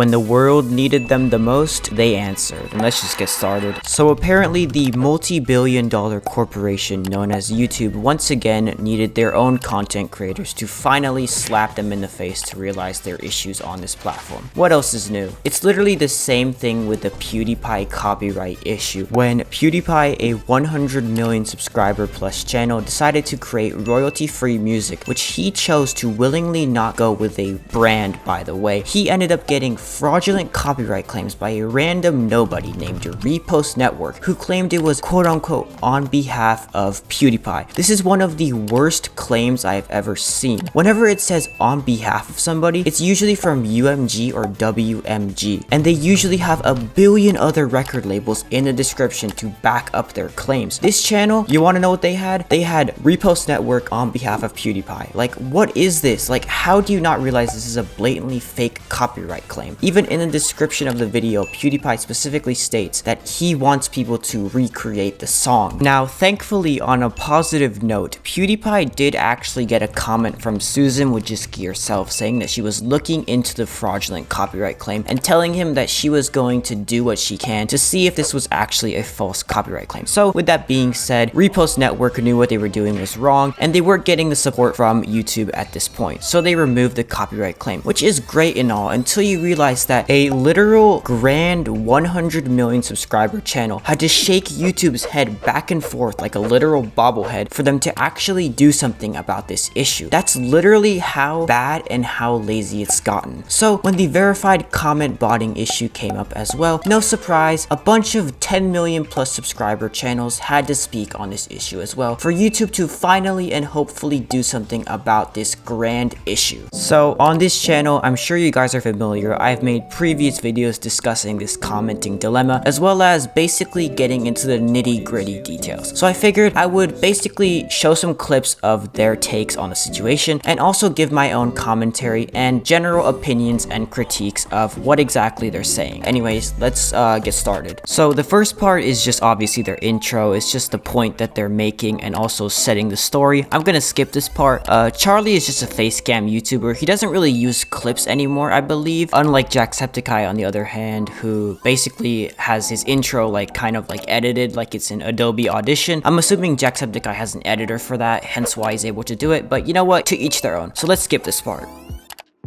when the world needed them the most, they answered. And let's just get started. So apparently the multi-billion-dollar corporation known as YouTube once again needed their own content creators to finally slap them in the face to realize their issues on this platform. What else is new? It's literally the same thing with the Pewdiepie copyright issue, when Pewdiepie, a 100 million subscriber plus channel, decided to create royalty-free music, which he chose to willingly not go with a brand, by the way. He ended up getting fraudulent copyright claims by a random nobody named Repost Network, who claimed it was quote-unquote on behalf of Pewdiepie. This is one of the worst claims I have ever seen. Whenever it says on behalf of somebody, it's usually from UMG or WMG, and they usually have a billion other record labels in the description to back up their claims. This channel, you want to know what they had? They had Repost Network on behalf of Pewdiepie. Like, what is this? Like, how do you not realize this is a blatantly fake copyright claim? Even in the description of the video, Pewdiepie specifically states that he wants people to recreate the song. Now, thankfully, on a positive note, Pewdiepie did actually get a comment from Susan Wojcicki herself saying that she was looking into the fraudulent copyright claim and telling him that she was going to do what she can to see if this was actually a false copyright claim. So with that being said, Repost Network knew what they were doing was wrong and they weren't getting the support from YouTube at this point. So they removed the copyright claim, which is great and all, until you realize that a literal grand 100 million subscriber channel had to shake YouTube's head back and forth like a literal bobblehead for them to actually do something about this issue. That's literally how bad and how lazy it's gotten. So when the verified comment botting issue came up as well, no surprise, a bunch of 10 million plus subscriber channels had to speak on this issue as well for YouTube to finally and hopefully do something about this grand issue. So on this channel, I'm sure you guys are familiar, I've made previous videos discussing this commenting dilemma as well as basically getting into the nitty-gritty details. So I figured I would basically show some clips of their takes on the situation and also give my own commentary and general opinions and critiques of what exactly they're saying. Anyways, let's get started. So the first part is just obviously their intro. It's just the point that they're making and also setting the story. I'm gonna skip this part. Charlie is just a face cam YouTuber. He doesn't really use clips anymore, I believe, unlike Jackscepticeye on the other hand, who basically has his intro like kind of like edited like it's in Adobe Audition. I'm assuming Jacksepticeye has an editor for that, hence why he's able to do it, but you know what, to each their own. So let's skip this part.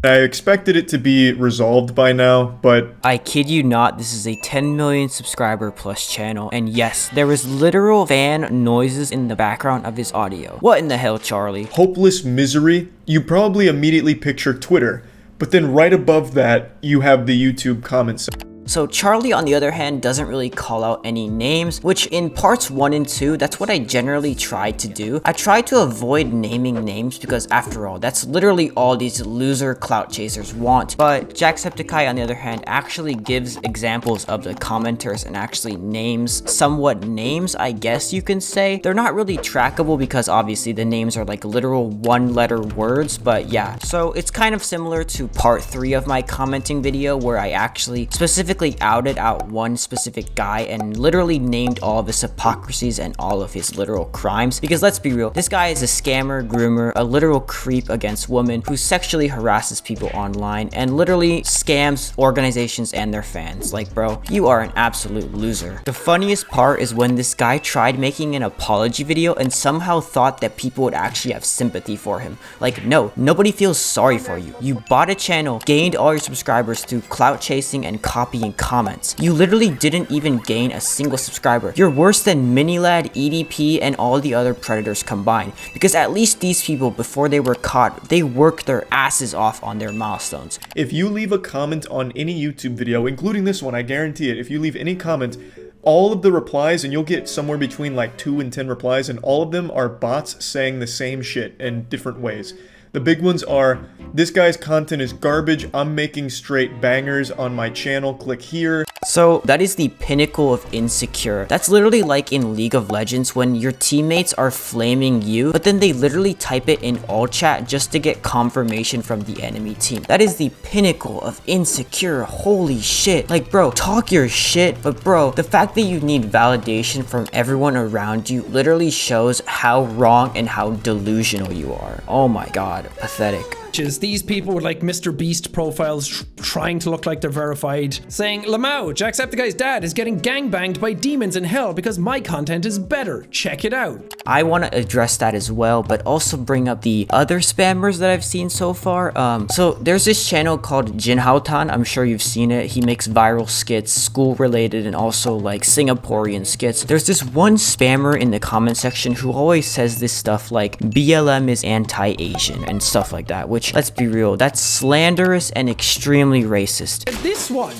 I expected it to be resolved by now, but I kid you not, this is a 10 million subscriber plus channel, and yes, there was literal fan noises in the background of his audio. What in the hell, Charlie? hopeless misery, you probably immediately picture Twitter, but then right above that, you have the YouTube comments. So Charlie, on the other hand, doesn't really call out any names, which in parts 1 and 2, that's what I generally try to do. I try to avoid naming names because after all, that's literally all these loser clout chasers want. But Jacksepticeye, on the other hand, actually gives examples of the commenters and actually names, somewhat names, I guess you can say. They're not really trackable because obviously the names are like literal one-letter words, but yeah. So it's kind of similar to part 3 of my commenting video where I actually specifically outed out one specific guy and literally named all of his hypocrisies and all of his literal crimes, because let's be real, this guy is a scammer, groomer, a literal creep against women who sexually harasses people online and literally scams organizations and their fans. Like, bro, you are an absolute loser. The funniest part is when this guy tried making an apology video and somehow thought that people would actually have sympathy for him. Like, no, nobody feels sorry for you. You bought a channel, gained all your subscribers through clout chasing and copying comments. You literally didn't even gain a single subscriber. You're worse than Minilad, EDP, and all the other predators combined, because at least these people, before they were caught, they worked their asses off on their milestones. If you leave a comment on any YouTube video, including this one, I guarantee it, if you leave any comment, all of the replies, and you'll get somewhere between like 2 and 10 replies, and all of them are bots saying the same shit in different ways. The big ones are, this guy's content is garbage, I'm making straight bangers on my channel, click here. So that is the pinnacle of insecure. That's literally like in League of Legends when your teammates are flaming you, but then they literally type it in all chat just to get confirmation from the enemy team. That is the pinnacle of insecure. Holy shit. Like, bro, talk your shit, but bro, the fact that you need validation from everyone around you literally shows how wrong and how delusional you are. Oh my god, pathetic. These people with like Mr. Beast profiles trying to look like they're verified, saying, LMFAO, Jacksepticeye's dad is getting gangbanged by demons in hell because my content is better. Check it out. I want to address that as well, but also bring up the other spammers that I've seen so far. So there's this channel called Jinhaotan. I'm sure you've seen it. He makes viral skits, school related, and also like Singaporean skits. There's this one spammer in the comment section who always says this stuff like BLM is anti-Asian and stuff like that, which, let's be real, that's slanderous and extremely racist. This one,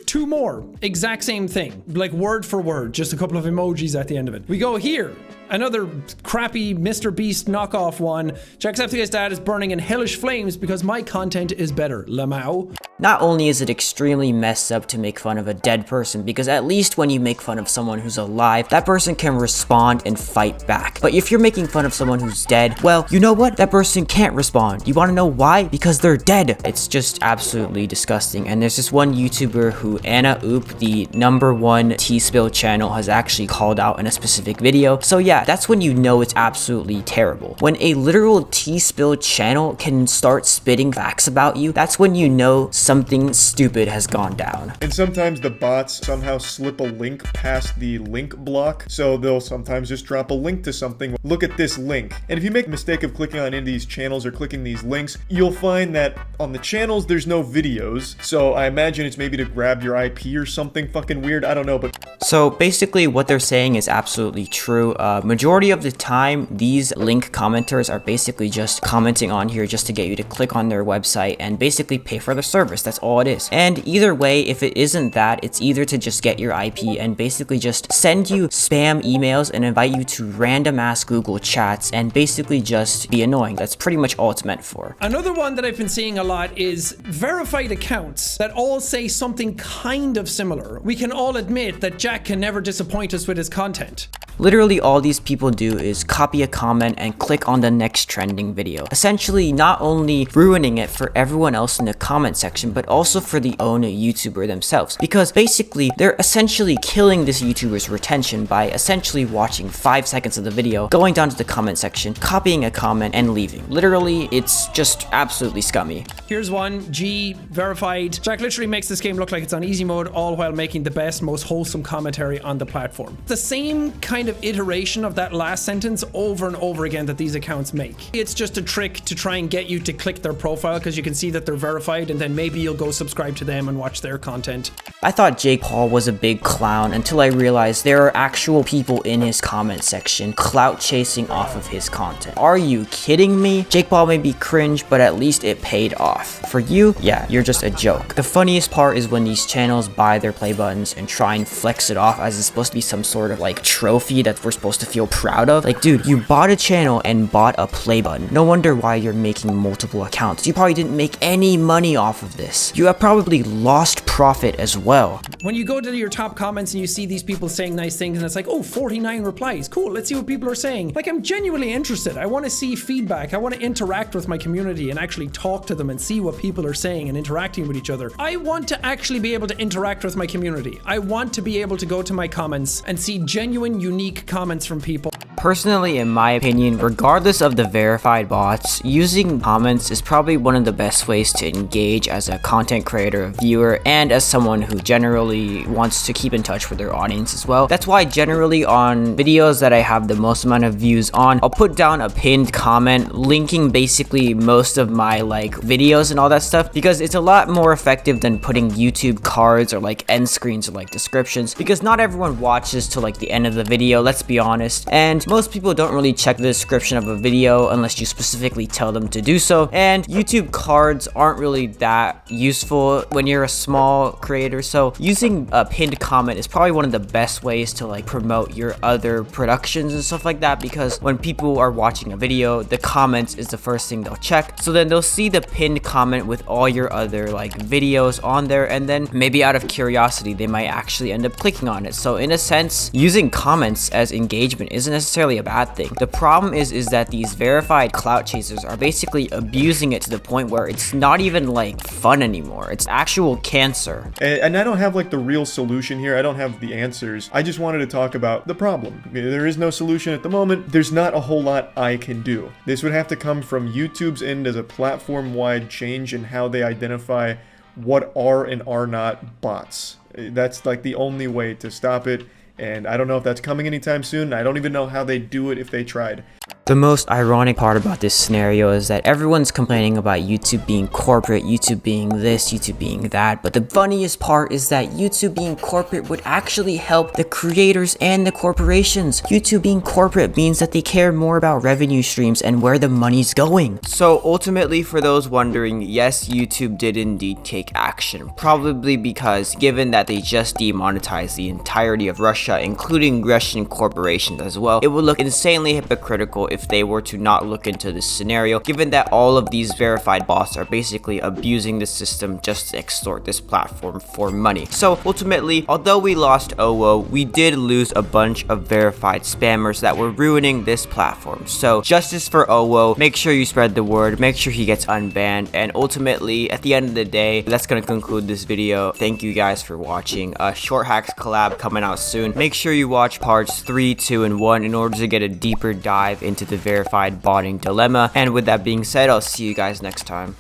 2 more, exact same thing, like word for word, just a couple of emojis at the end of it. We go here. Another crappy Mr. Beast knockoff one. Jacksepticeye's dad is burning in hellish flames because my content is better. LMFAO. Not only is it extremely messed up to make fun of a dead person, because at least when you make fun of someone who's alive, that person can respond and fight back. But if you're making fun of someone who's dead, well, you know what? That person can't respond. You want to know why? Because they're dead. It's just absolutely disgusting. And there's this one YouTuber who Anna Oop, the #1 T-Spill channel, has actually called out in a specific video. So yeah, that's when you know it's absolutely terrible. When a literal T-Spill channel can start spitting facts about you, that's when you know something stupid has gone down. And sometimes the bots somehow slip a link past the link block, so they'll sometimes just drop a link to something. Look at this link. And if you make a mistake of clicking on any of these channels or clicking these links, you'll find that on the channels there's no videos, so I imagine it's maybe to grab your IP or something fucking weird, I don't know, but... So basically what they're saying is absolutely true. Majority of the time, these link commenters are basically just commenting on here just to get you to click on their website and basically pay for the service. That's all it is. And either way, if it isn't that, it's either to just get your IP and basically just send you spam emails and invite you to random ass Google chats and basically just be annoying. That's pretty much all it's meant for. Another one that I've been seeing a lot is verified accounts that all say something kind of similar. We can all admit that Jack can never disappoint us with his content. Literally all these people do is copy a comment and click on the next trending video, essentially not only ruining it for everyone else in the comment section, but also for the own YouTuber themselves, because basically they're essentially killing this YouTuber's retention by essentially watching 5 seconds of the video, going down to the comment section, copying a comment, and leaving. Literally, it's just absolutely scummy. Here's one, G, verified. Jack literally makes this game look like it's on easy mode, all while making the best, most wholesome commentary on the platform. The same kind of iteration of that last sentence over and over again that these accounts make. It's just a trick to try and get you to click their profile because you can see that they're verified, and then maybe you'll go subscribe to them and watch their content. I thought Jake Paul was a big clown until I realized there are actual people in his comment section clout chasing off of his content. Are you kidding me? Jake Paul may be cringe, but at least it paid off. For you, yeah, you're just a joke. The funniest part is when these channels buy their play buttons and try and flex it off as it's supposed to be some sort of like trophy that we're supposed to feel proud of. Like, dude, you bought a channel and bought a play button. No wonder why you're making multiple accounts. You probably didn't make any money off of this. You have probably lost profit as well. When you go to your top comments and you see these people saying nice things and it's like, oh, 49 replies. Cool, let's see what people are saying. Like, I'm genuinely interested. I want to see feedback. I want to interact with my community and actually talk to them and see what people are saying and interacting with each other. I want to actually be able to interact with my community. I want to be able to go to my comments and see genuine, unique comments from people. Personally, in my opinion, regardless of the verified bots, using comments is probably one of the best ways to engage as a content creator, a viewer, and as someone who generally wants to keep in touch with their audience as well. That's why generally on videos that I have the most amount of views on, I'll put down a pinned comment linking basically most of my like videos and all that stuff, because it's a lot more effective than putting YouTube cards or like end screens or like descriptions, because not everyone watches to like the end of the video, let's be honest, and most people don't really check the description of a video unless you specifically tell them to do so, and YouTube cards aren't really that useful when you're a small creator, so using a pinned comment is probably one of the best ways to like promote your other productions and stuff like that, because when people are watching a video, the comments is the first thing they'll check, so then they'll see the pinned comment with all your other like videos on there, and then maybe out of curiosity they might actually end up clicking on it. So in a sense, using comments as engagement isn't necessarily necessarily a bad thing. The problem is that these verified clout chasers are basically abusing it to the point where it's not even like fun anymore. It's actual cancer. And I don't have like the real solution here. I don't have the answers. I just wanted to talk about the problem. There is no solution at the moment. There's not a whole lot I can do. This would have to come from YouTube's end as a platform-wide change in how they identify what are and are not bots. That's like the only way to stop it. And I don't know if that's coming anytime soon. I don't even know how they do it if they tried. The most ironic part about this scenario is that everyone's complaining about YouTube being corporate, YouTube being this, YouTube being that, but the funniest part is that YouTube being corporate would actually help the creators and the corporations. YouTube being corporate means that they care more about revenue streams and where the money's going. So ultimately, for those wondering, yes, YouTube did indeed take action, probably because given that they just demonetized the entirety of Russia, including Russian corporations as well, it would look insanely hypocritical if they were to not look into this scenario, given that all of these verified bots are basically abusing the system just to extort this platform for money. So ultimately, although we lost FREEOWO, we did lose a bunch of verified spammers that were ruining this platform. So justice for FREEOWO, make sure you spread the word, make sure he gets unbanned, and ultimately, at the end of the day, that's gonna conclude this video. Thank you guys for watching. A shorthax collab coming out soon. Make sure you watch parts 3, 2, and 1 in order to get a deeper dive into the verified botting dilemma. And with that being said, I'll see you guys next time.